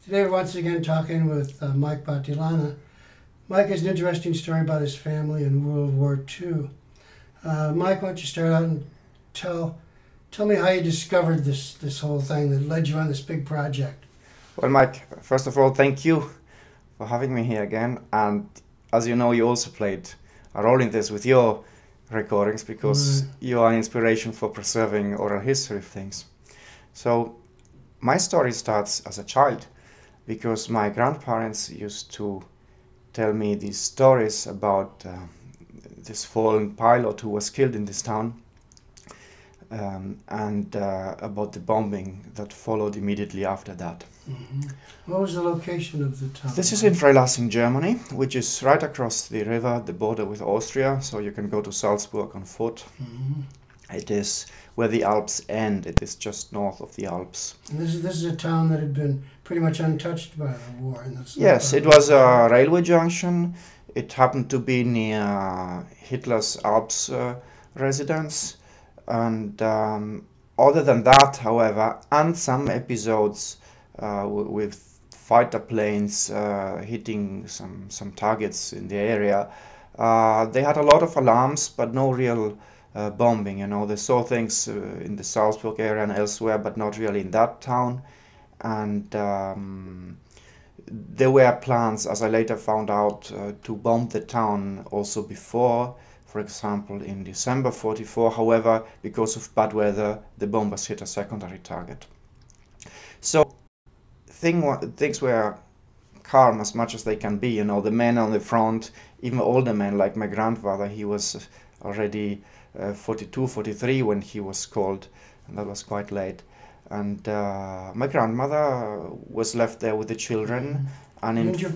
Today we're once again talking with Mike Battilana. Mike has an interesting story about his family in World War II. Mike, why don't you start out and tell me how you discovered this whole thing that led you on this big project. Well, Mike, first of all, thank you for having me here again. And as you know, you also played a role in this with your recordings because you are an inspiration for preserving oral history of things. So my story starts as a child because my grandparents used to tell me these stories about this fallen pilot who was killed in this town and about the bombing that followed immediately after that. Mm-hmm. What was the location of the town? This is in Freilassing, Germany, which is right across the river, the border with Austria, so you can go to Salzburg on foot. Mm-hmm. It is where the Alps end. It is just north of the Alps. And this is a town that had been pretty much untouched by the war. And yes, it was a railway junction. It happened to be near Hitler's Alps residence. And other than that, however, and some episodes with fighter planes hitting some targets in the area, they had a lot of alarms, but no real bombing. You know, they saw things in the Salzburg area and elsewhere, but not really in that town. And there were plans, as I later found out, to bomb the town also before. For example, in December '44, however, because of bad weather, the bombers hit a secondary target. So things were calm as much as they can be. You know, the men on the front, even older men like my grandfather, he was already 42, 43 when he was called, and that was quite late. And my grandmother was left there with the children. And didn't your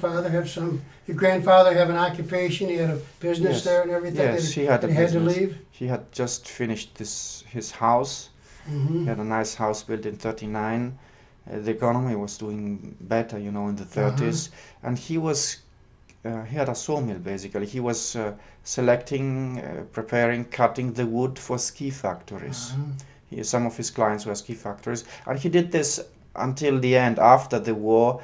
grandfather have an occupation? He had a business there and everything? Yes, he had a business. He had to leave? He had just finished his house. Mm-hmm. He had a nice house built in '39. The economy was doing better, you know, in the 30s. And he had a sawmill, basically. He was selecting, preparing, cutting the wood for ski factories. Some of his clients were ski factories. And he did this until the end, after the war,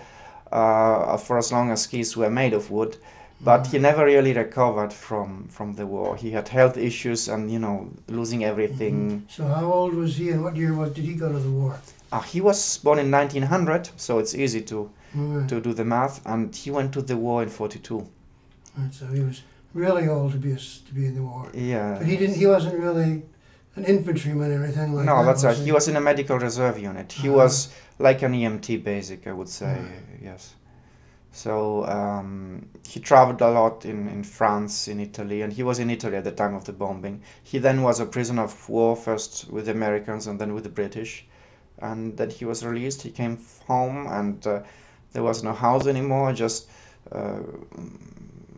for as long as skis were made of wood. But he never really recovered from the war. He had health issues and, you know, losing everything. So how old was he and what year did he go to the war? He was born in 1900, so it's easy to do the math, and he went to the war in '42. Right, so he was really old to be in the war. Yeah. But he wasn't really an infantryman or anything like that. No, that's right. He was in a medical reserve unit. He was like an EMT basic, I would say, yes. So he traveled a lot in France, in Italy, and he was in Italy at the time of the bombing. He then was a prisoner of war, first with the Americans and then with the British. And then he was released. He came home, and there was no house anymore, just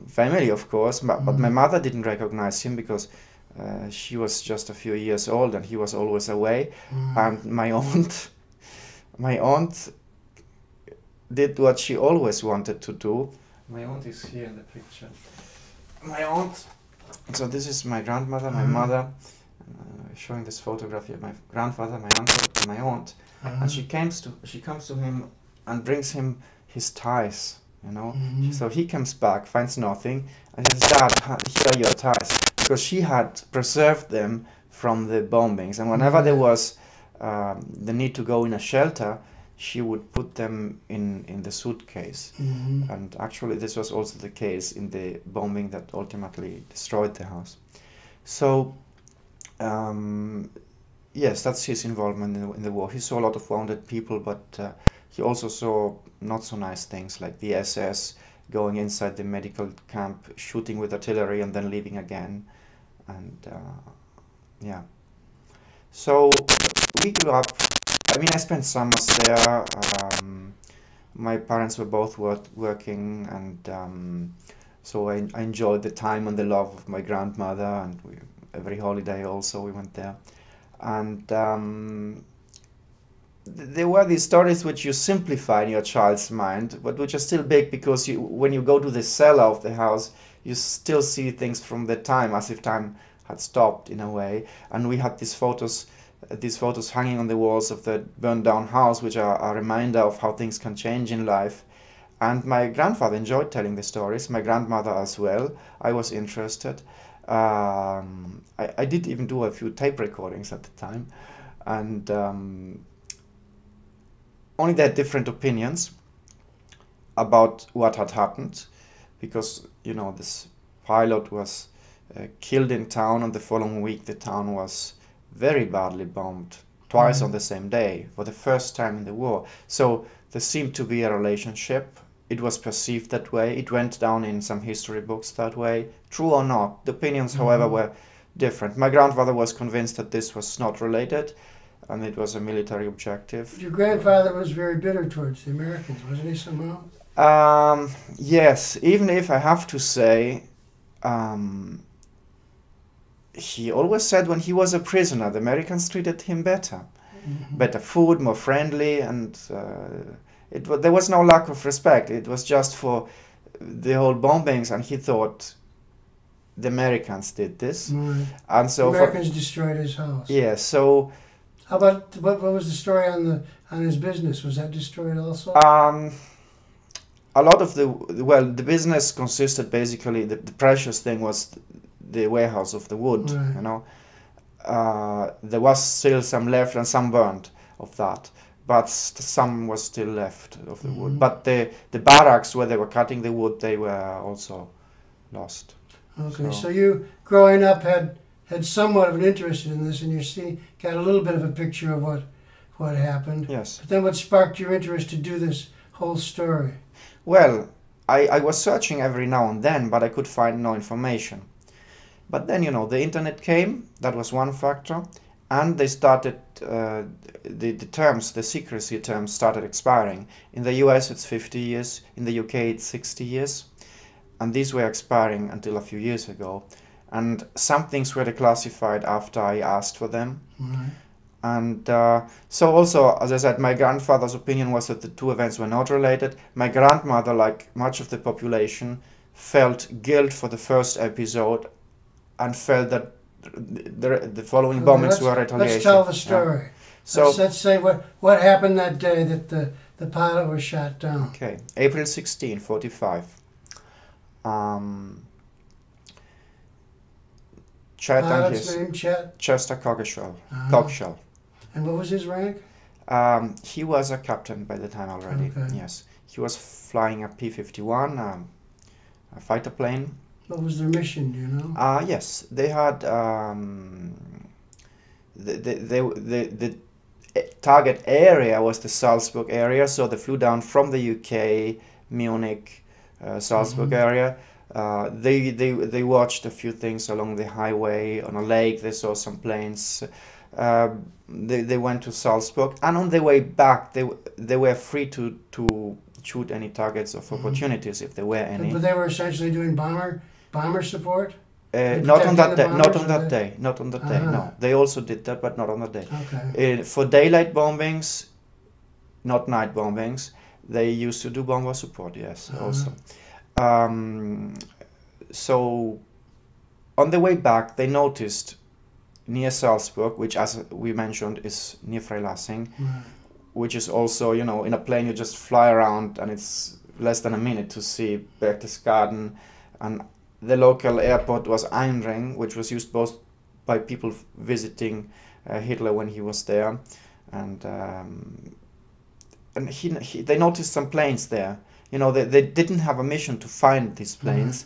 family, of course. But my mother didn't recognize him because she was just a few years old, and he was always away. And my aunt did what she always wanted to do. My aunt is here in the picture. My aunt. So this is my grandmother, my mother. Showing this photograph here, my grandfather, my uncle, and my aunt, and she comes to him and brings him his ties, you know. So he comes back, finds nothing, and says, "Dad, here are your ties," because she had preserved them from the bombings, and whenever there was the need to go in a shelter, she would put them in the suitcase. And actually, this was also the case in the bombing that ultimately destroyed the house. So. Yes, that's his involvement in the war. He saw a lot of wounded people, but he also saw not so nice things like the SS going inside the medical camp, shooting with artillery and then leaving again. And yeah. So we grew up, I mean, I spent summers there. My parents were both working, and so I enjoyed the time and the love of my grandmother, and every holiday also we went there. And there were these stories which you simplify in your child's mind, but which are still big, because when you go to the cellar of the house, you still see things from the time, as if time had stopped in a way. And we had these photos these photos hanging on the walls of the burned down house, which are a reminder of how things can change in life. And my grandfather enjoyed telling the stories, my grandmother as well. I was interested. I did even do a few tape recordings at the time. And only they had different opinions about what had happened, because, you know, this pilot was killed in town, and the following week the town was very badly bombed, twice on the same day, for the first time in the war. So there seemed to be a relationship. It was perceived that way. It went down in some history books that way. True or not, the opinions, however, were different. My grandfather was convinced that this was not related, and it was a military objective. Your grandfather was very bitter towards the Americans, wasn't he, somehow? Yes, even if I have to say, he always said when he was a prisoner, the Americans treated him better. Better food, more friendly, and there was no lack of respect. It was just for the whole bombings, and he thought the Americans did this. Right. And so the Americans destroyed his house. Yeah, so... How about, what was the story on his business? Was that destroyed also? A lot of the business consisted basically, the precious thing was the warehouse of the wood, right. you know. There was still some left and some burned of that, but some was still left of the wood. But the barracks where they were cutting the wood, they were also lost. Okay, so you, growing up, had somewhat of an interest in this, and got a little bit of a picture of what happened. Yes. But then what sparked your interest to do this whole story? Well, I was searching every now and then, but I could find no information. But then, you know, the internet came, that was one factor, and they started, the secrecy terms started expiring. In the US it's 50 years, in the UK it's 60 years, and these were expiring until a few years ago. And some things were declassified after I asked for them. Right. And so also, as I said, my grandfather's opinion was that the two events were not related. My grandmother, like much of the population, felt guilt for the first episode and felt that the following bombings were retaliation. Let's tell the story. Yeah. So let's say what happened that day that the pilot was shot down. Okay, April 16, 45. Chet and his name, Chet? Chester Coggeshall. And what was his rank? He was a captain by the time already. Okay. Yes, he was flying a P-51, a fighter plane. What was their mission? Do you know? Yes, they had the target area was the Salzburg area, so they flew down from the UK, Munich, Salzburg area. They watched a few things along the highway, on a lake. They saw some planes. They went to Salzburg, and on their way back, they were free to shoot any targets of opportunities if there were any. But they were essentially doing bomber support. Not on that day. Not on that day. Not on that day. No, they also did that, but not on that day. Okay. For daylight bombings, not night bombings, they used to do bomber support. Yes, also. So on the way back, they noticed near Salzburg, which, as we mentioned, is near Freilassing, which is also, you know, in a plane you just fly around and it's less than a minute to see Berchtesgaden. And the local airport was Einring, which was used both by people visiting Hitler when he was there, and they noticed some planes there. You know, they didn't have a mission to find these planes,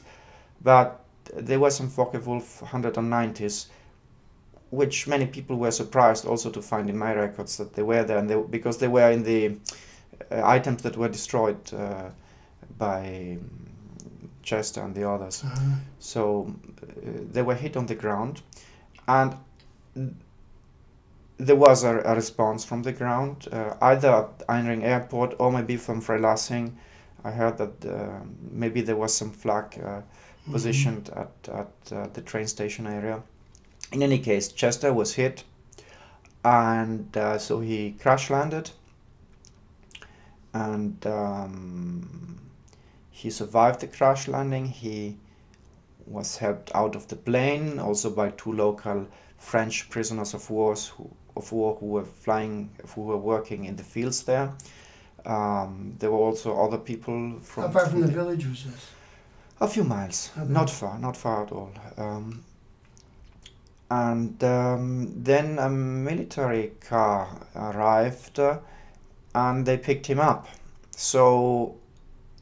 but there were some Focke-Wulf 190s, which many people were surprised also to find in my records that they were there, and because they were in the items that were destroyed by Chester and the others. So they were hit on the ground, and there was a response from the ground, either at Einring Airport or maybe from Freilassing. I heard that maybe there was some flak positioned at the train station area. In any case, Chester was hit, and so he crash landed, and he survived the crash landing. He was helped out of the plane also by two local French prisoners of war of war who were working in the fields there. There were also other people from... How far from the village was this? A few miles, Okay. not far at all. And then a military car arrived and they picked him up. So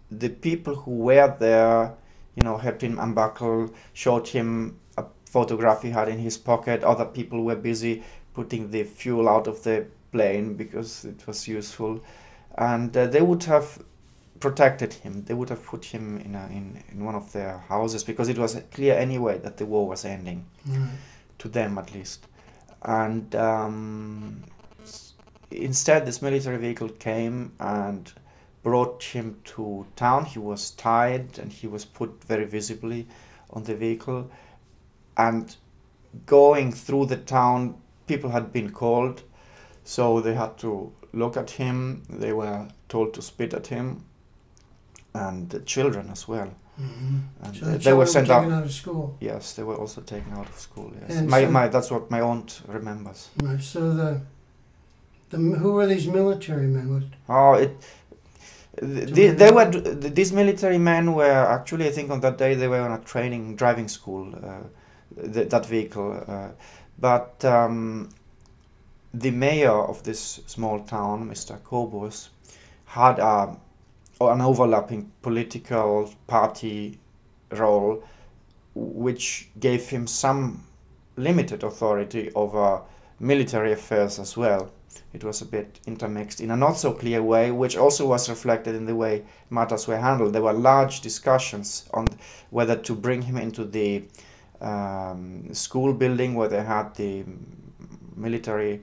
the people who were there, you know, helped him unbuckle, showed him a photograph he had in his pocket. Other people were busy putting the fuel out of the plane because it was useful. And they would have protected him. They would have put him in one of their houses because it was clear anyway that the war was ending. Right. To them at least. And instead this military vehicle came and brought him to town. He was tied and he was put very visibly on the vehicle, and going through the town, people had been called, so they had to look at him. They were told to spit at him, and the children as well. Mm-hmm. And So the they were children sent taken out. out of school. Yes, they were also taken out of school. Yes, And my so- that's what my aunt remembers. Right. So who were these military men? What? Oh, these military men were actually, I think on that day they were on a driving school, that vehicle. But the mayor of this small town, Mr. Kobus, had an overlapping political party role, which gave him some limited authority over military affairs as well. It was a bit intermixed in a not so clear way, which also was reflected in the way matters were handled. There were large discussions on whether to bring him into the school building where they had the military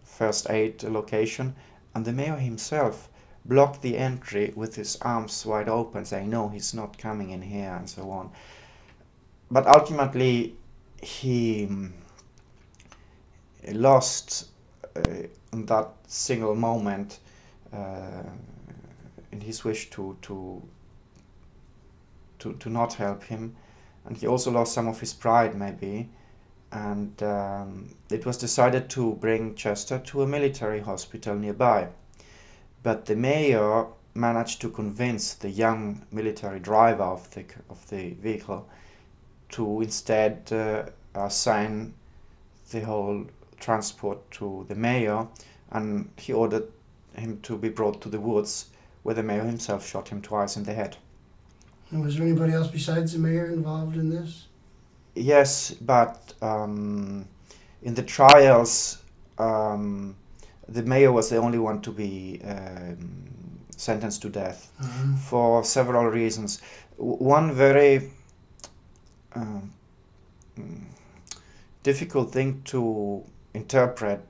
first aid location, and the mayor himself blocked the entry with his arms wide open, saying no, he's not coming in here, and so on. But ultimately he lost in that single moment in his wish to not help him, and he also lost some of his pride maybe, and it was decided to bring Chester to a military hospital nearby. But the mayor managed to convince the young military driver of the vehicle to instead assign the whole transport to the mayor, and he ordered him to be brought to the woods, where the mayor himself shot him twice in the head. And was there anybody else besides the mayor involved in this? Yes, but in the trials, the mayor was the only one to be sentenced to death for several reasons. One very difficult thing to interpret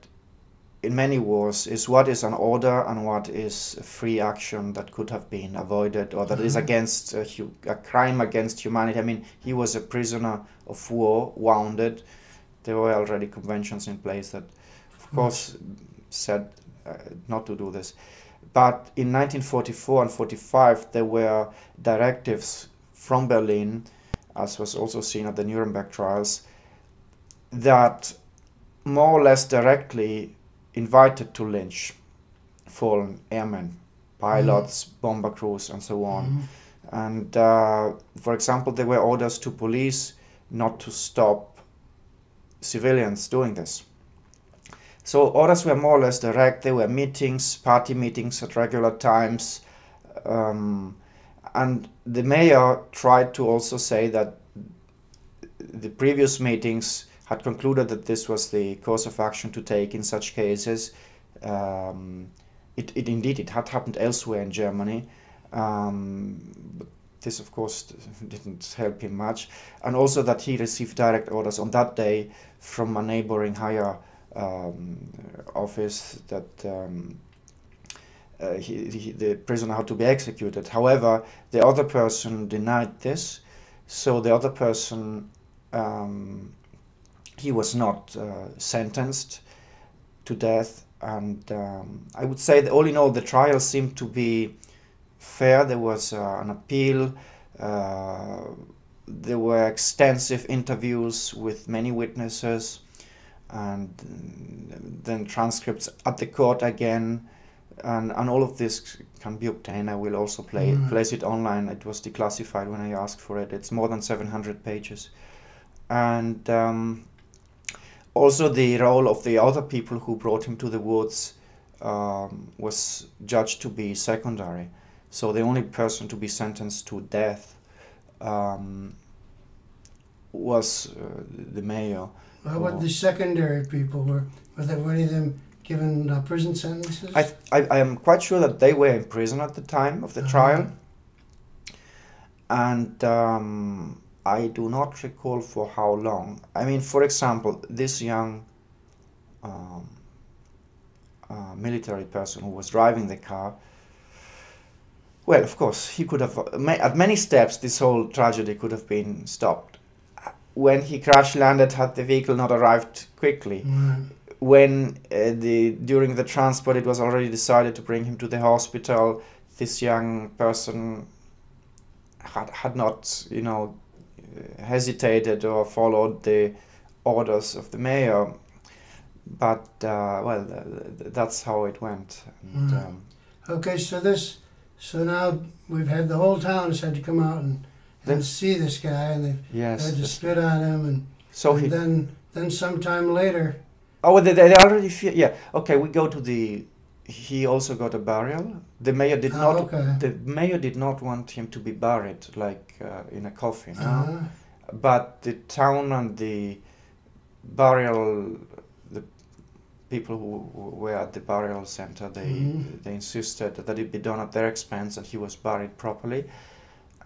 in many wars is what is an order and what is a free action that could have been avoided, or that is against a crime against humanity. I mean, he was a prisoner of war, wounded. There were already conventions in place that, of course, said not to do this. But in 1944 and 45, there were directives from Berlin, as was also seen at the Nuremberg trials, that more or less directly invited to lynch fallen airmen, pilots, bomber crews, and so on. And for example, there were orders to police not to stop civilians doing this. So orders were more or less direct. There were meetings, party meetings at regular times, and the mayor tried to also say that the previous meetings had concluded that this was the course of action to take in such cases. It had happened elsewhere in Germany, but this of course didn't help him much, and also that he received direct orders on that day from a neighboring higher office that the prisoner had to be executed. However, the other person denied this, so the other person, he was not sentenced to death, and I would say that all in all the trial seemed to be fair. There was an appeal, there were extensive interviews with many witnesses, and then transcripts at the court again, and all of this can be obtained. I will also place it online. It was declassified when I asked for it. It's more than 700 pages. And also the role of the other people who brought him to the woods was judged to be secondary. So the only person to be sentenced to death was the mayor. How about the secondary people? Were any of them given prison sentences? I am quite sure that they were in prison at the time of the trial. And I do not recall for how long. I mean, for example, this young military person who was driving the car, well, of course, he could have, at many steps, this whole tragedy could have been stopped. When he crash landed, had the vehicle not arrived quickly, when during the transport it was already decided to bring him to the hospital, this young person had not, you know, hesitated or followed the orders of the mayor. But well, that's how it went. And, okay, so now we've had the whole town has had to come out and see this guy, and they've had to spit on him, and so and then sometime later. Oh, they already feel, yeah. Okay, we go to the. He also got a burial. The mayor did not. Okay. The mayor did not want him to be buried like in a coffin. But the town and the burial, the people who were at the burial center, they insisted that it be done at their expense, and he was buried properly.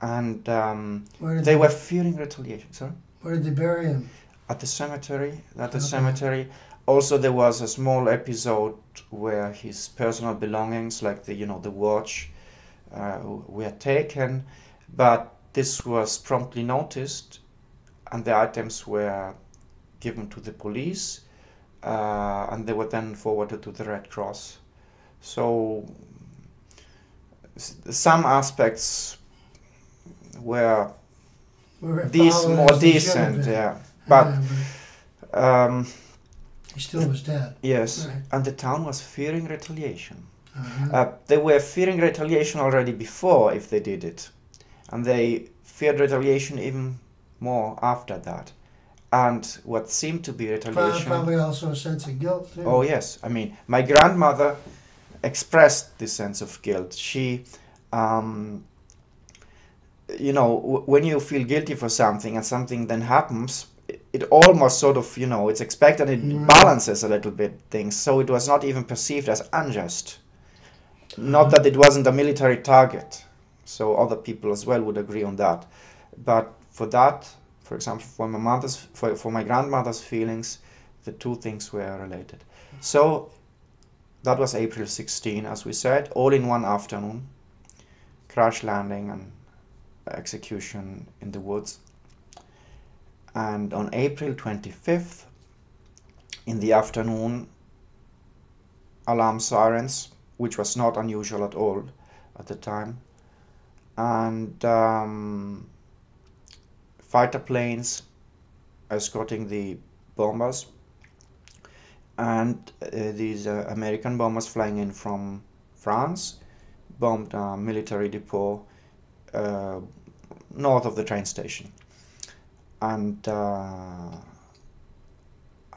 And they were fearing retaliation. Sorry. Where did they bury him? At the cemetery. At the cemetery. Also, there was a small episode where his personal belongings, like the watch, were taken, but this was promptly noticed, and the items were given to the police, and they were then forwarded to the Red Cross. So some aspects were more decent, yeah. But he still was dead. Yes, right. And the town was fearing retaliation. They were fearing retaliation already before if they did it, and they feared retaliation even more after that. And what seemed to be retaliation... Probably also a sense of guilt, too. Oh, yes. I mean, my grandmother expressed this sense of guilt. She... you know, when you feel guilty for something and something then happens, it almost sort of, you know, it's expected, it balances a little bit things, so it was not even perceived as unjust. Not that it wasn't a military target, so other people as well would agree on that. But for that, for example, for my grandmother's feelings, the two things were related. So that was April 16, as we said, all in one afternoon, crash landing and execution in the woods. And on April 25th, in the afternoon, alarm sirens, which was not unusual at all at the time, and fighter planes escorting the bombers, and these American bombers flying in from France bombed a military depot north of the train station. And a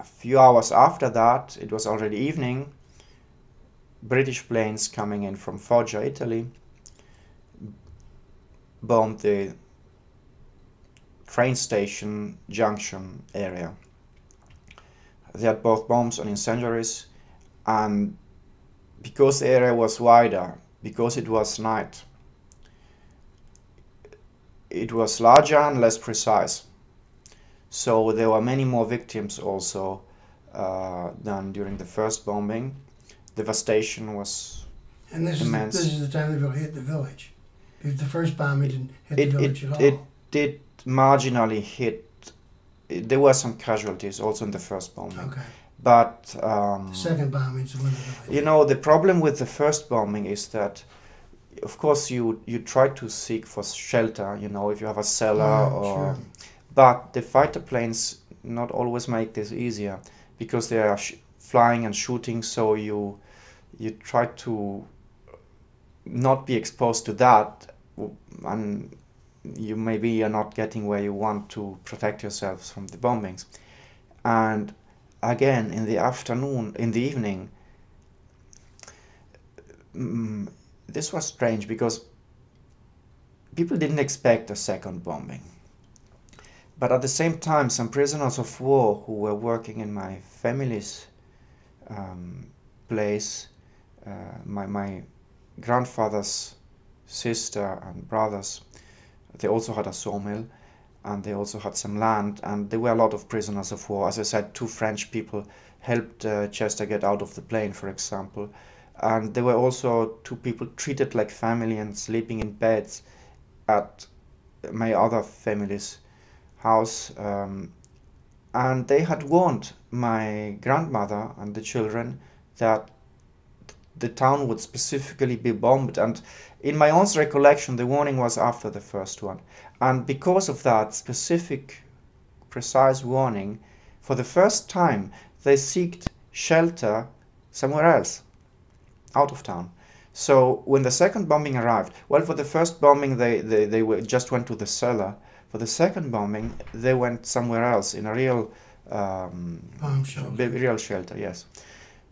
few hours after that, it was already evening, British planes coming in from Foggia, Italy, bombed the train station junction area. They had both bombs and incendiaries, and because the area was wider, because it was night, it was larger and less precise. So there were many more victims also than during the first bombing. Devastation was immense. This is the time they really hit the village. If the first bombing didn't hit the village at all. It did marginally hit. There were some casualties also in the first bombing. Okay. But the second bombing is the one. You know, the problem with the first bombing is that, of course, you try to seek for shelter. You know, if you have a cellar or. Sure. But the fighter planes not always make this easier, because they are flying and shooting, so you try to not be exposed to that, and you maybe are not getting where you want to protect yourselves from the bombings. And again, in the evening, this was strange because people didn't expect a second bombing. But at the same time, some prisoners of war who were working in my family's place, my grandfather's sister and brothers, they also had a sawmill, and they also had some land, and there were a lot of prisoners of war. As I said, 2 French people helped Chester get out of the plane, for example. And there were also 2 people treated like family and sleeping in beds at my other family's house. And they had warned my grandmother and the children that the town would specifically be bombed. And in my aunt's recollection, the warning was after the first one. And because of that specific, precise warning, for the first time, they sought shelter somewhere else, out of town. So when the second bombing arrived, well, for the first bombing, they just went to the cellar. For the second bombing, they went somewhere else in a real Bomb shelter. real shelter, yes.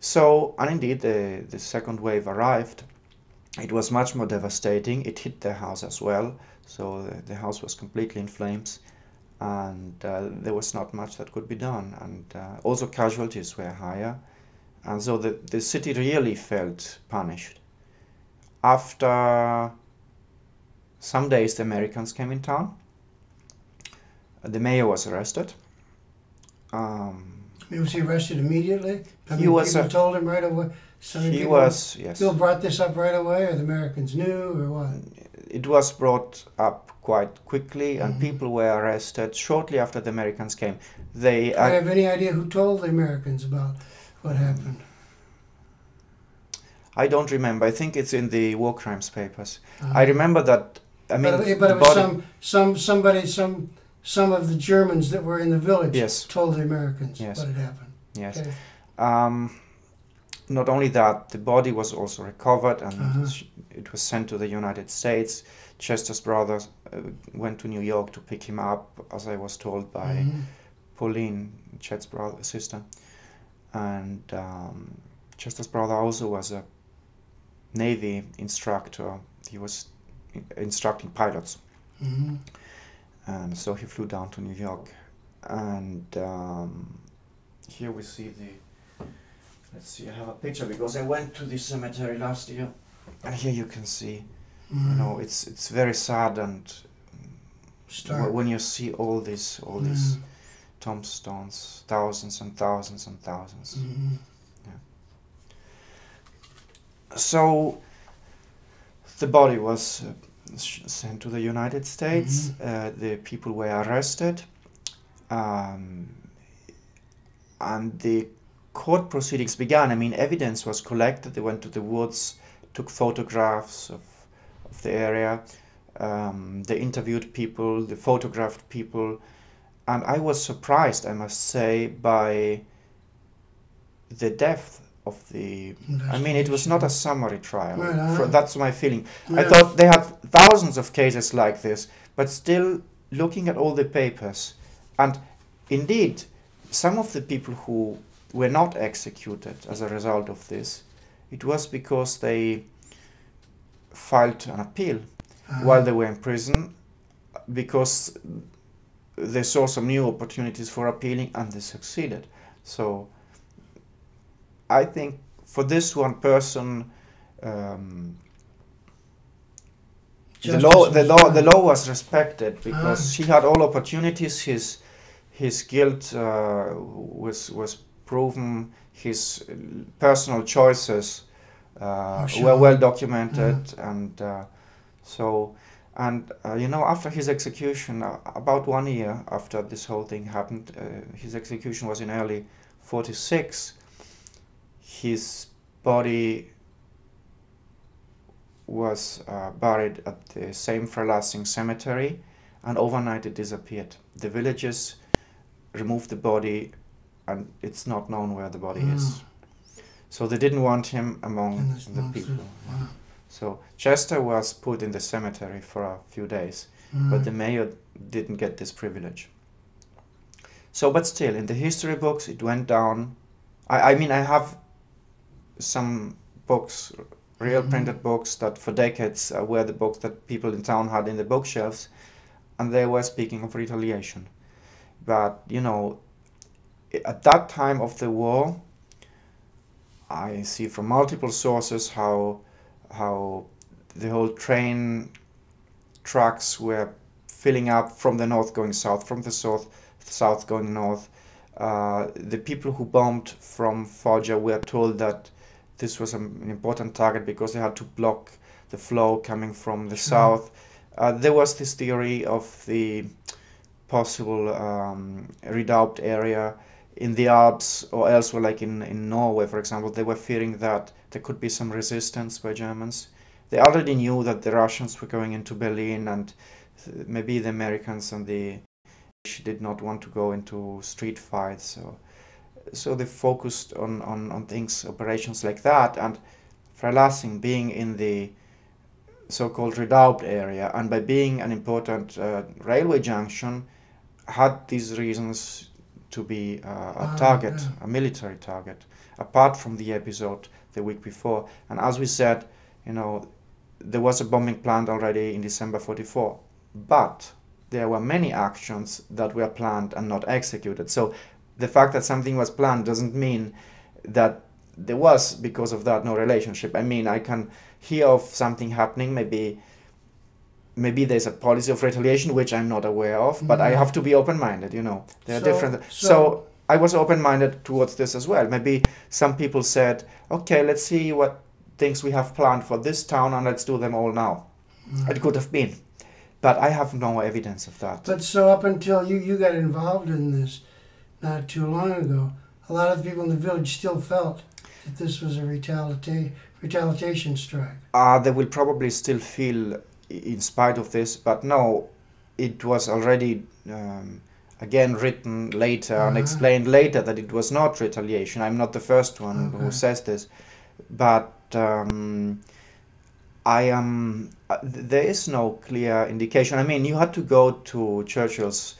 So, and indeed, the second wave arrived. It was much more devastating. It hit their house as well. So the house was completely in flames, and there was not much that could be done. And also casualties were higher. And so the city really felt punished. After some days, the Americans came in town. The mayor was arrested. Was he arrested immediately? People told him right away? Yes. People brought this up right away, or the Americans knew, or what? It was brought up quite quickly, and people were arrested shortly after the Americans came. Do you have any idea who told the Americans about what happened? I don't remember. I think it's in the war crimes papers. I remember that. I mean, but it was some of the Germans that were in the village. Yes. Told the Americans Yes. what had happened. Yes. Okay. Not only that, the body was also recovered, and it was sent to the United States. Chester's brothers went to New York to pick him up, as I was told by Pauline, Chet's sister. And Chester's brother also was a Navy instructor. He was instructing pilots. And so he flew down to New York. And here we see let's see, I have a picture because I went to the cemetery last year. And here you can see, you know, it's very sad, and Stark. When you see all these tombstones, thousands and thousands and thousands. So the body was sent to the United States. The people were arrested, and the court proceedings began. I mean, evidence was collected. They went to the woods, took photographs of the area. They interviewed people, they photographed people, and I was surprised, I must say, by the depth of the... I mean, it was not a summary trial. That's my feeling. I thought they had thousands of cases like this, but still looking at all the papers, and indeed, some of the people who were not executed as a result of this, it was because they filed an appeal while they were in prison, because they saw some new opportunities for appealing, and they succeeded. So I think for this one person, the law was respected, because he had all opportunities. His guilt was proven. His personal choices were well documented, and you know, after his execution, about 1 year after this whole thing happened, his execution was in early '46. His body was buried at the same Freilassing cemetery, and overnight it disappeared. The villagers removed the body and it's not known where the body is. So they didn't want him among the people. Wow. So Chester was put in the cemetery for a few days, but the mayor didn't get this privilege. So, but still, in the history books, it went down. I mean, I have some books, real printed books, that for decades were the books that people in town had in the bookshelves, and they were speaking of retaliation. But, you know, at that time of the war, I see from multiple sources how the whole train tracks were filling up from the north going south, from the south going north. The people who bombed from Fallujah were told that this was an important target because they had to block the flow coming from the south. There was this theory of the possible redoubt area in the Alps or elsewhere, like in Norway, for example. They were fearing that there could be some resistance by Germans. They already knew that the Russians were going into Berlin, and maybe the Americans and the British did not want to go into street fights. So they focused on things, operations like that. And Freilassing, being in the so-called redoubt area, and by being an important railway junction, had these reasons to be a target, a military target, apart from the episode the week before. And as we said, you know, there was a bombing planned already in December 44, but there were many actions that were planned and not executed. So the fact that something was planned doesn't mean that there was, because of that, no relationship. I mean, I can hear of something happening, maybe there's a policy of retaliation which I'm not aware of, but I have to be open-minded, you know. There are different. So I was open-minded towards this as well. Maybe some people said, okay, let's see what things we have planned for this town and let's do them all now. It could have been, but I have no evidence of that. But so up until you got involved in this not too long ago, a lot of the people in the village still felt that this was a retaliation strike. They will probably still feel in spite of this, but no, it was already again written later and explained later that it was not retaliation. I'm not the first one who says this, but there is no clear indication. I mean, you had to go to Churchill's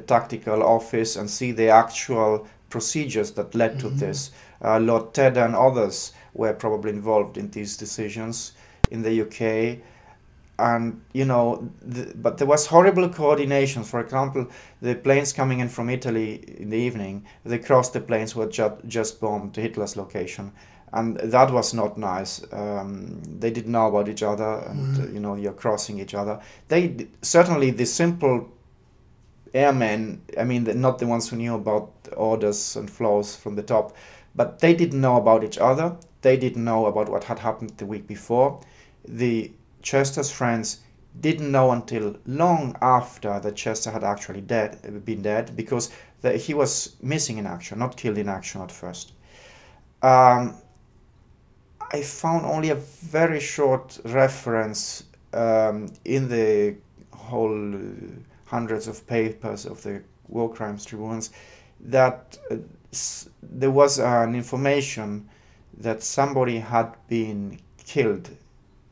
tactical office and see the actual procedures that led to this. Lord Tedder and others were probably involved in these decisions in the UK. And, you know, but there was horrible coordination. For example, the planes coming in from Italy in the evening, they crossed the plains who had just bombed Hitler's location. And that was not nice. They didn't know about each other, and, you know, you're crossing each other. Certainly the simple airmen, I mean, not the ones who knew about orders and flows from the top, but they didn't know about each other. They didn't know about what had happened the week before. The Chester's friends didn't know until long after that Chester had actually been dead, because he was missing in action, not killed in action at first. I found only a very short reference in the whole hundreds of papers of the war crimes tribunals that there was an information that somebody had been killed,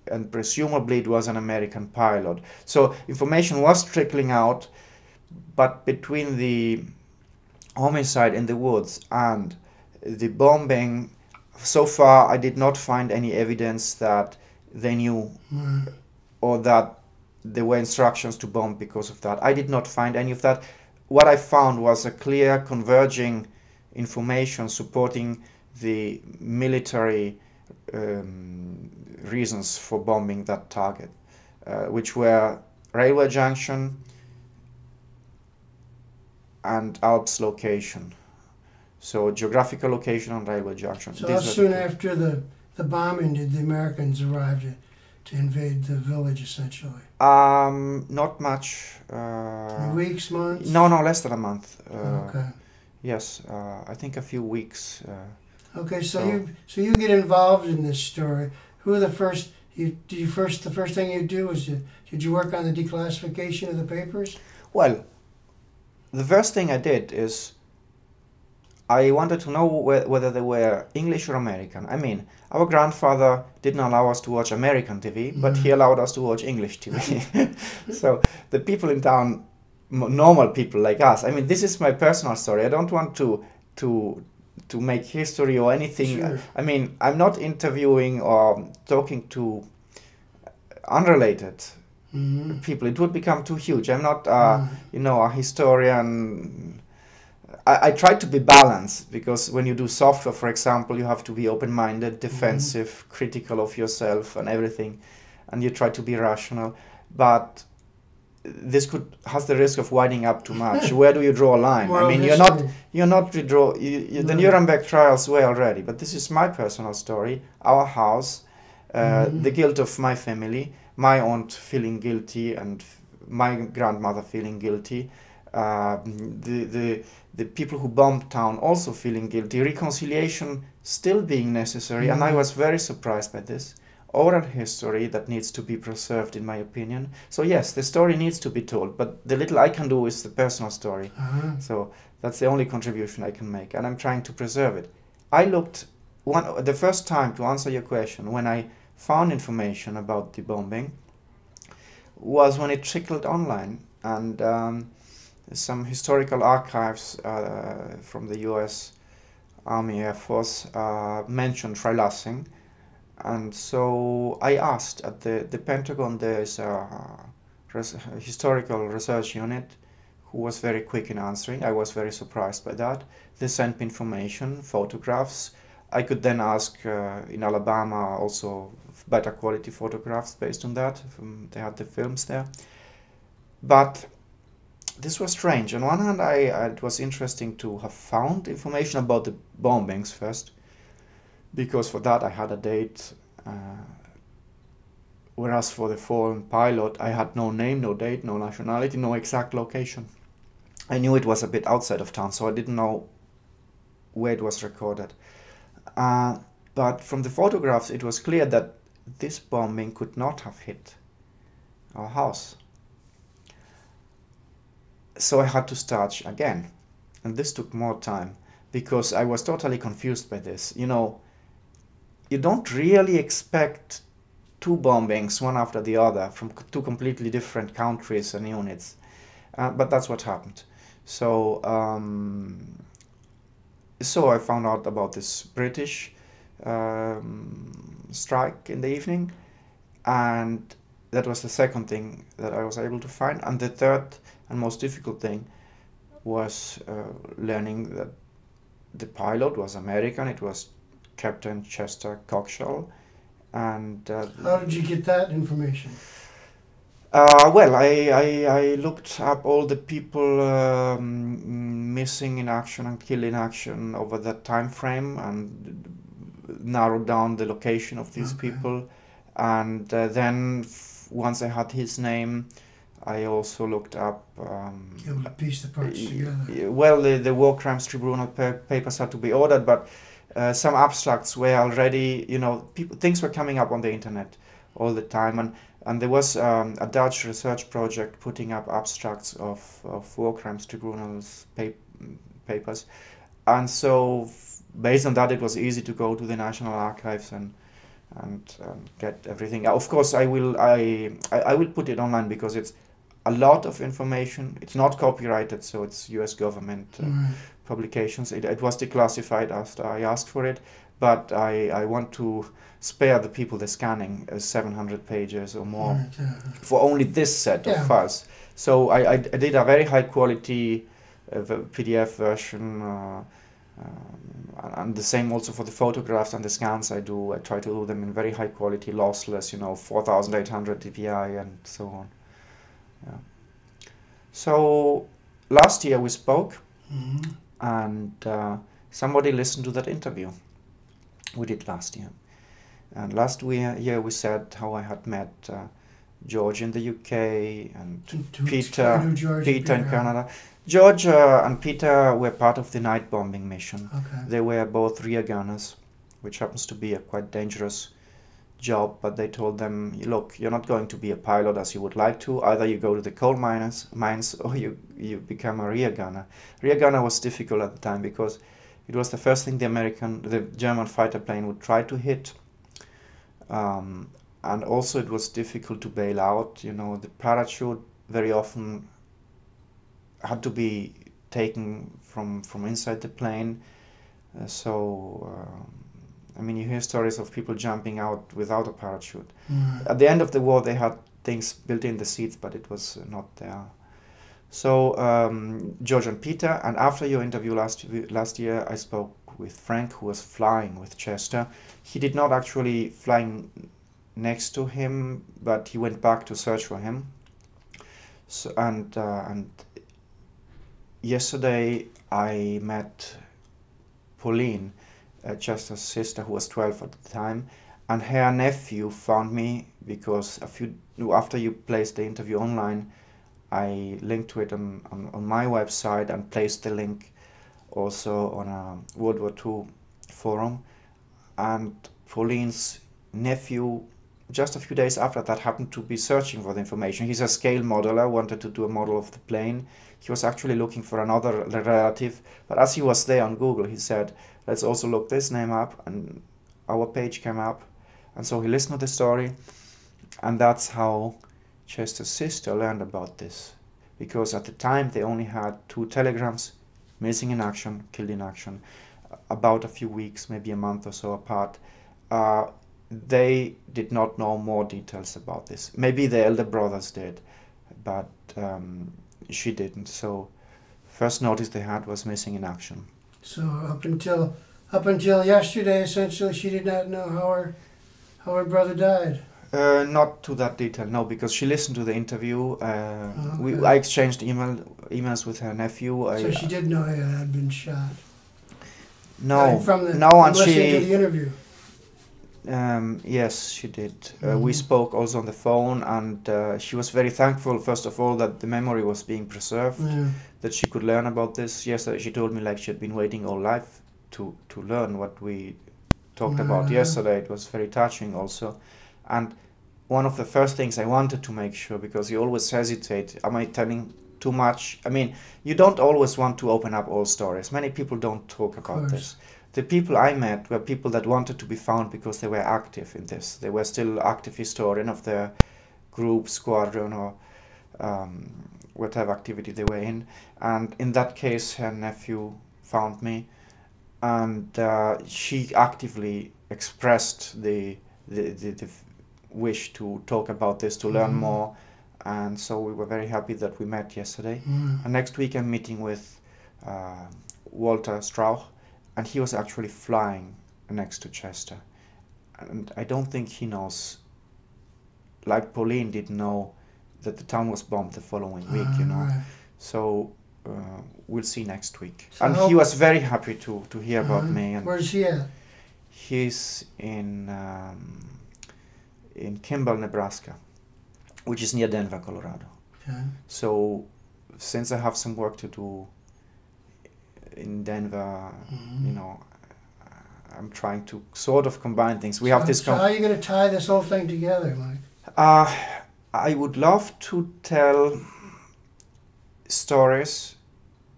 and presumably it was an American pilot. So information was trickling out, but between the homicide in the woods and the bombing, so far I did not find any evidence that they knew or that there were instructions to bomb because of that. I did not find any of that. What I found was a clear converging information supporting the military reasons for bombing that target, which were railway junction and Alps location. So geographical location and railway junction. So how soon after the bombing did the Americans arrive to invade the village, essentially? Not much. 3 weeks, months? No, less than a month. Okay. Yes, I think a few weeks. Okay, so you get involved in this story. Who are the first? The first thing you do is did you work on the declassification of the papers? Well, the first thing I did is I wanted to know whether they were English or American. I mean, our grandfather didn't allow us to watch American TV, but he allowed us to watch English TV. So the people in town, normal people like us. I mean, this is my personal story. I don't want to make history or anything. Sure. I mean, I'm not interviewing or talking to unrelated people. It would become too huge. I'm not, a historian. I try to be balanced, because when you do software, for example, you have to be open-minded, defensive, critical of yourself and everything, and you try to be rational. But this has the risk of winding up too much. Where do you draw a line? Moral I mean, history. you're not the Nuremberg trials were already, but this is my personal story. Our house, the guilt of my family, my aunt feeling guilty, and my grandmother feeling guilty. The people who bombed town also feeling guilty, reconciliation still being necessary, and I was very surprised by this. Oral history that needs to be preserved, in my opinion. So yes, the story needs to be told, but the little I can do is the personal story. So that's the only contribution I can make, and I'm trying to preserve it. I looked, the first time, to answer your question, when I found information about the bombing, was when it trickled online, and some historical archives from the US Army Air Force mentioned Freilassing, and so I asked at the Pentagon. There is a historical research unit who was very quick in answering. I was very surprised by that. They sent me information, photographs. I could then ask in Alabama also better quality photographs based on that. They had the films there. But this was strange. On one hand, it was interesting to have found information about the bombings first, because for that I had a date, whereas for the fallen pilot I had no name, no date, no nationality, no exact location. I knew it was a bit outside of town, so I didn't know where it was recorded. But from the photographs it was clear that this bombing could not have hit our house. So I had to start again, and this took more time, because I was totally confused by this. You know, you don't really expect two bombings, one after the other, from two completely different countries and units, but that's what happened. So I found out about this British strike in the evening, and that was the second thing that I was able to find. And the third and most difficult thing was learning that the pilot was American. It was Captain Chester Coggeshall. And how did you get that information? Well, I looked up all the people missing in action and killed in action over that time frame, and narrowed down the location of these people. And then once I had his name, I also looked up. Able to piece the parts together. Well, the War Crimes Tribunal papers had to be ordered, but some abstracts were already, things were coming up on the internet all the time, and there was a Dutch research project putting up abstracts of War Crimes Tribunal's papers, and so based on that, it was easy to go to the National Archives and get everything. Of course, I will put it online, because it's a lot of information. It's not copyrighted, so it's U.S. government publications. It was declassified after I asked for it, but I want to spare the people the scanning 700 pages or more for only this set of files. So I did a very high quality PDF version, and the same also for the photographs and the scans I do. I try to do them in very high quality, lossless, 4800 dpi and so on. Yeah. So last year we spoke, and somebody listened to that interview we did last year. And last year we said how I had met George in the UK and Peter in Canada. George and Peter were part of the night bombing mission. They were both rear gunners, which happens to be a quite dangerous job, but they told them, look, you're not going to be a pilot as you would like to. Either you go to the coal mines or you become a rear gunner. Rear gunner was difficult at the time, because It was the first thing the German fighter plane would try to hit. And also it was difficult to bail out. You know, the parachute very often had to be taken from inside the plane. I mean, you hear stories of people jumping out without a parachute. At the end of the war, they had things built in the seats, but it was not there. So George and Peter, and after your interview last year, I spoke with Frank, who was flying with Chester. He did not actually fly next to him, but he went back to search for him. So and yesterday I met Pauline, Chester's sister, who was 12 at the time, and her nephew found me because after you placed the interview online, I linked to it on my website and placed the link also on a World War II forum. And Pauline's nephew, just a few days after that, happened to be searching for the information. He's a scale modeler, wanted to do a model of the plane. He was actually looking for another relative, but as he was there on Google, he said, let's also look this name up, and our page came up. And so he listened to the story, and that's how Chester's sister learned about this. Because at the time they only had 2 telegrams, missing in action, killed in action, about a few weeks, maybe a month or so apart. They did not know more details about this. Maybe the elder brothers did, but she didn't. So first notice they had was missing in action. So up until yesterday, essentially, she did not know how her brother died. Not to that detail, no, because she listened to the interview. Okay. I exchanged emails with her nephew. So she did know he had been shot. No, from and listening to the interview. Yes, she did. We spoke also on the phone, and she was very thankful, first of all, that the memory was being preserved, that she could learn about this. Yesterday she told me like she had been waiting all life to learn what we talked about yesterday. It was very touching also. And one of the first things I wanted to make sure, because you always hesitate, am I telling too much? I mean, you don't always want to open up all stories. Many people don't talk about this. The people I met were people that wanted to be found because they were active in this. They were still active historian of their group, squadron, or whatever activity they were in. And in that case, her nephew found me, and she actively expressed the wish to talk about this, to learn more. And so we were very happy that we met yesterday. And next week I'm meeting with Walter Strauch, and he was actually flying next to Chester. And I don't think he knows, like Pauline didn't know, that the town was bombed the following week, you know. Right. So we'll see next week. So and he was very happy to hear about me. And where's he at? He's in Kimball, Nebraska, which is near Denver, Colorado. Okay. So since I have some work to do in Denver, you know, I'm trying to sort of combine things. We have this. So how are you going to tie this whole thing together, Mike? I would love to tell stories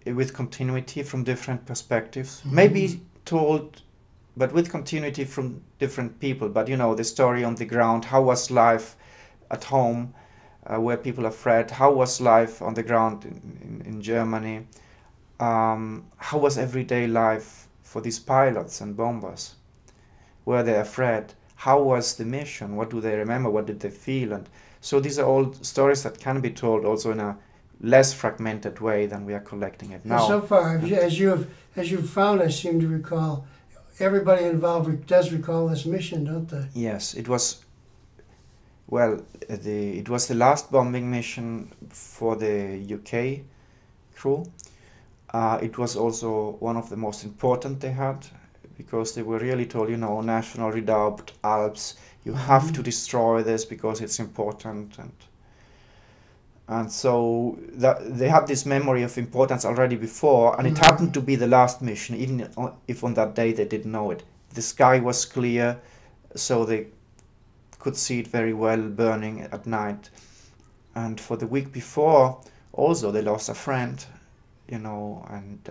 with continuity from different perspectives. Maybe told, but with continuity from different people. But you know, the story on the ground. How was life at home, where people are fled? How was life on the ground in Germany? How was everyday life for these pilots and bombers? Were they afraid? How was the mission? What do they remember? What did they feel? And so these are all stories that can be told also in a less fragmented way than we are collecting it now. And so far, as you've found, I seem to recall, everybody involved does recall this mission, don't they? Yes, it was. Well, it was the last bombing mission for the UK crew. It was also one of the most important they had, because they were really told, you know, National Redoubt, Alps, you have to destroy this because it's important. And so they had this memory of importance already before, and it happened to be the last mission, even if on that day they didn't know it. The sky was clear, so they could see it very well burning at night. And for the week before, also they lost a friend, you know, and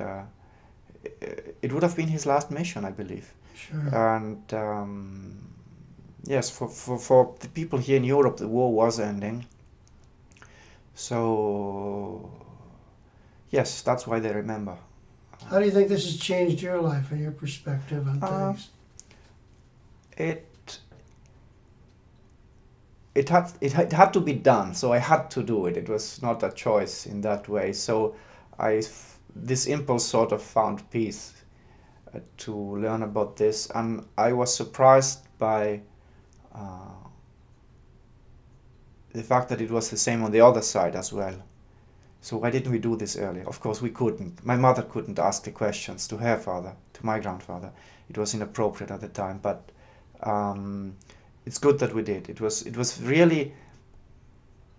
it would have been his last mission, I believe. Sure. And yes, for the people here in Europe, the war was ending. So yes, that's why they remember. How do you think this has changed your life and your perspective on things? It had to be done, so I had to do it. It was not a choice in that way. So this impulse sort of found peace to learn about this, and I was surprised by the fact that it was the same on the other side as well. So why didn't we do this earlier? Of course we couldn't. My mother couldn't ask the questions to her father, to my grandfather. It was inappropriate at the time, but it's good that we did. It was really,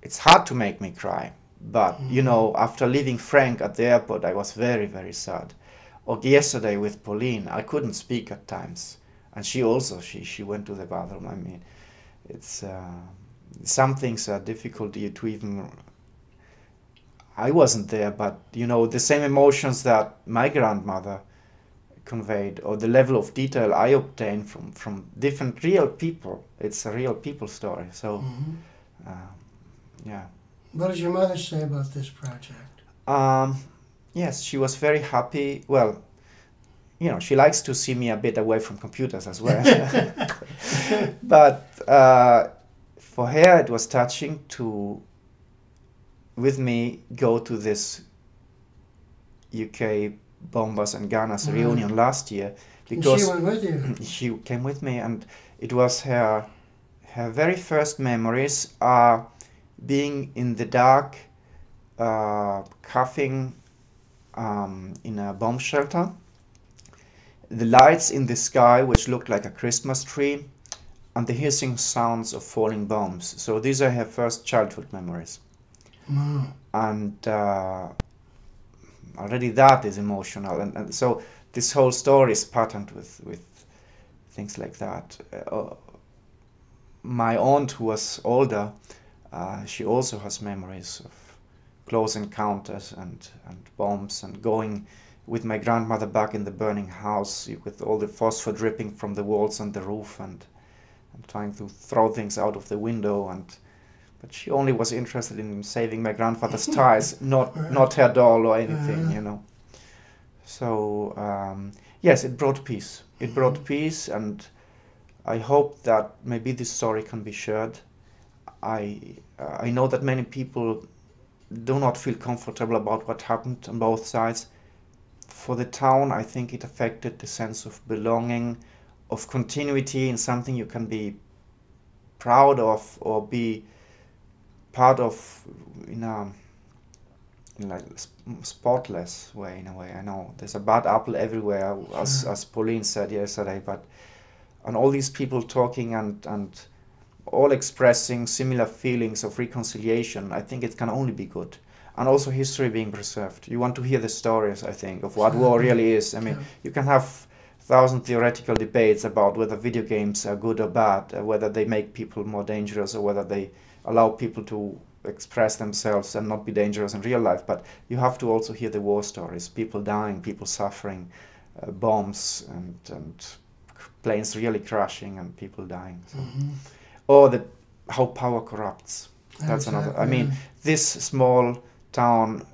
it's hard to make me cry, but you know, after leaving Frank at the airport, I was very, very sad. Or yesterday with Pauline, I couldn't speak at times, and she also she went to the bathroom. I mean, it's some things are difficult to even. I wasn't there, but you know, the same emotions that my grandmother conveyed, or the level of detail I obtained from different real people. It's a real people story. So, yeah. What does your mother say about this project? Yes, she was very happy. Well, you know, she likes to see me a bit away from computers as well. But for her, it was touching to, with me, go to this UK Bombers and Gunners reunion last year, because she went with you. She came with me, and it was her very first memories are being in the dark, coughing in a bomb shelter, the lights in the sky which looked like a Christmas tree, and the hissing sounds of falling bombs. So these are her first childhood memories. Wow. And already that is emotional, and so this whole story is patterned with things like that. My aunt, who was older, she also has memories of close encounters and bombs, and going with my grandmother back in the burning house with all the phosphor dripping from the walls and the roof, and trying to throw things out of the window, but she only was interested in saving my grandfather's ties, not her doll or anything, you know. So yes, it brought peace. It brought peace, and I hope that maybe this story can be shared. I know that many people do not feel comfortable about what happened on both sides. For the town, I think it affected the sense of belonging, of continuity in something you can be proud of or be part of in like spotless way. In a way, I know there's a bad apple everywhere, as Pauline said yesterday, but and all these people talking and all expressing similar feelings of reconciliation, I think it can only be good. And also history being preserved. You want to hear the stories, I think, of what war really is. I mean, you can have 1,000 theoretical debates about whether video games are good or bad, whether they make people more dangerous, or whether they allow people to express themselves and not be dangerous in real life. But you have to also hear the war stories, people dying, people suffering, bombs and planes really crashing and people dying. So. Or how power corrupts. That's another. I mean, this small town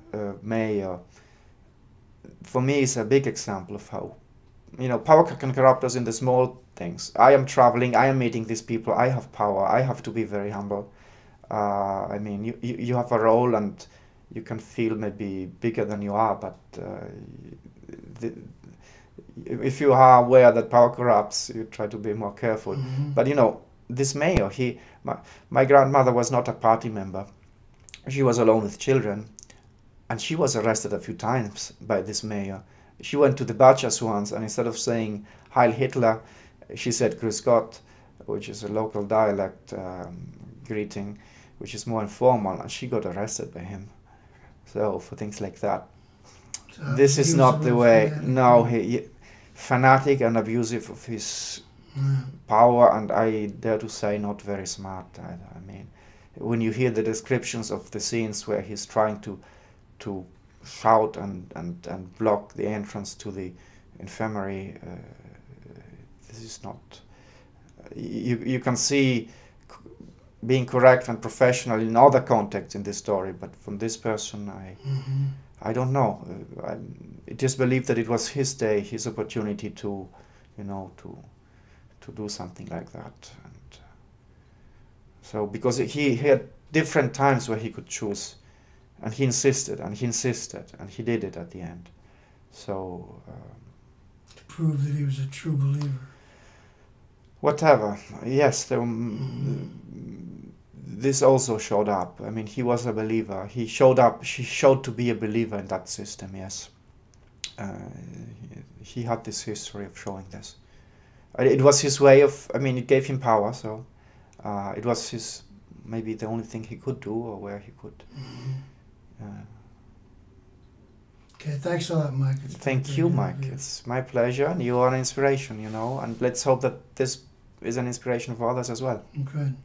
mayor, for me, is a big example of how, you know, power can corrupt us in the small things. I am traveling, I am meeting these people, I have power, I have to be very humble. I mean, you have a role and you can feel maybe bigger than you are, but if you are aware that power corrupts, you try to be more careful. But you know, this mayor, my grandmother was not a party member. She was alone with children, and she was arrested a few times by this mayor. She went to the Butchers once, and instead of saying Heil Hitler, she said Grüß Gott, which is a local dialect greeting, which is more informal, and she got arrested by him. So for things like that. This is not the way. No, he fanatic and abusive of his power, and I dare to say not very smart either. I mean, when you hear the descriptions of the scenes where he's trying to shout and block the entrance to the infirmary. This is not. You can see being correct and professional in other contexts in this story, but from this person, I don't know. I just believe that it was his day, his opportunity to, to do something like that. And so, because he had different times where he could choose, and he insisted, and he insisted, and he did it at the end. So to prove that he was a true believer. Whatever. Yes, this also showed up. I mean, he was a believer. He showed to be a believer in that system, yes. He had this history of showing this. It was his way of, it gave him power, so it was maybe the only thing he could do, or where he could. Okay, thanks a lot, Mike. Thank you, Mike. It's my pleasure, and you are an inspiration, and let's hope that this is an inspiration for others as well. Good.